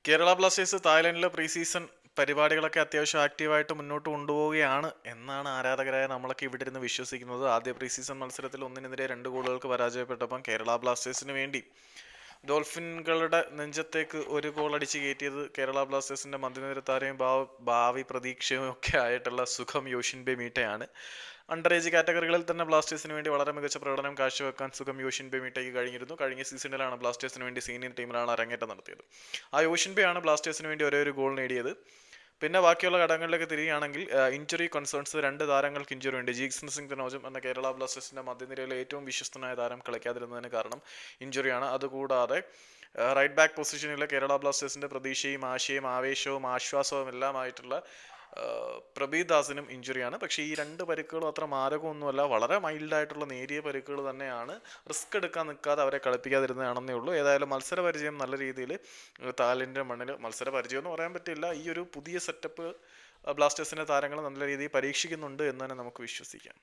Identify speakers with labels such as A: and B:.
A: Kerala Blasters തായ്ലൻഡിലെ pre season പരിപാടികളൊക്കെ അത്യാവശ്യം ആക്റ്റീവായിട്ട് മുന്നോട്ട് കൊണ്ടുപോവുകയാണ് എന്നാണ് ആരാധകരായ നമ്മളൊക്കെ ഇവിടെ ഇരുന്ന് വിശ്വസിക്കുന്നത്. ആദ്യ പ്രീ സീസൺ മത്സരത്തിൽ 1-2 ഗോളുകൾക്ക് പരാജയപ്പെട്ടപ്പം കേരള ബ്ലാസ്റ്റേഴ്സിന് വേണ്ടി ഡോൾഫിൻകളുടെ നെഞ്ചത്തേക്ക് ഒരു ഗോൾ അടിച്ച് കയറ്റിയത് കേരള ബ്ലാസ്റ്റേഴ്സിന്റെ മധ്യനിര താരവും ഭാവി പ്രതീക്ഷയും ഒക്കെ ആയിട്ടുള്ള സുഖം യോഷിൻബെ മീട്ടയാണ്. അണ്ടർ ഏജ് കാറ്റഗറികളിൽ തന്നെ ബ്ലാസ്റ്റേഴ്സിന് വേണ്ടി വളരെ മികച്ച പ്രകടനം കാഴ്ചവെക്കാൻ സുഖം യോഷിൻബെ മീട്ടയ്ക്ക് കഴിഞ്ഞിരുന്നു. കഴിഞ്ഞ സീസണിലാണ് ബ്ലാസ്റ്റേഴ്സിന് വേണ്ടി സീനിയർ ടീമിലാണ് അരങ്ങേറ്റം നടത്തിയത്. ആ യോഷിൻബെയാണ് ബ്ലാസ്റ്റേഴ്സിന് വേണ്ടി ഒരേ ഒരു ഗോൾ നേടിയത്. പിന്നെ ബാക്കിയുള്ള ഘടകങ്ങളിലേക്ക് തിരികെയാണെങ്കിൽ ഇഞ്ചുറി കൺസേൺസ്, 2 താരങ്ങൾക്ക് ഇഞ്ചുറി ഉണ്ട്. ജീക്സൺ സിംഗ് ധനോജം എന്ന കേരള ബ്ലാസ്റ്റേഴ്സിന്റെ മധ്യനിരയിലെ ഏറ്റവും വിശ്വസ്തനായ താരം കളിക്കാതിരുന്നതിന് കാരണം ഇഞ്ചുറിയാണ്. അതുകൂടാതെ റൈറ്റ് ബാക്ക് പൊസിഷനിലെ കേരള ബ്ലാസ്റ്റേഴ്സിന്റെ പ്രതീക്ഷയും ആശയും ആവേശവും ആശ്വാസവും എല്ലാമായിട്ടുള്ള പ്രബീർ ദാസിനും ഇഞ്ചുറിയാണ്. പക്ഷേ ഈ 2 പരിക്കുകളും അത്ര മാരകമൊന്നുമല്ല, വളരെ മൈൽഡായിട്ടുള്ള നേരിയ പരിക്കുകൾ തന്നെയാണ്. റിസ്ക് എടുക്കാൻ നിൽക്കാതെ അവരെ കളിപ്പിക്കാതിരുന്നതാണെന്നേ ഉള്ളൂ. ഏതായാലും മത്സരപരിചയം നല്ല രീതിയിൽ തായ്ലൻഡിന്റെ മണ്ണിൽ മത്സരപരിചയം എന്ന് പറയാൻ പറ്റില്ല, ഈ ഒരു പുതിയ സെറ്റപ്പ് ബ്ലാസ്റ്റേഴ്സിന്റെ താരങ്ങൾ നല്ല രീതിയിൽ പരീക്ഷിക്കുന്നുണ്ട് എന്ന് തന്നെ നമുക്ക് വിശ്വസിക്കാം.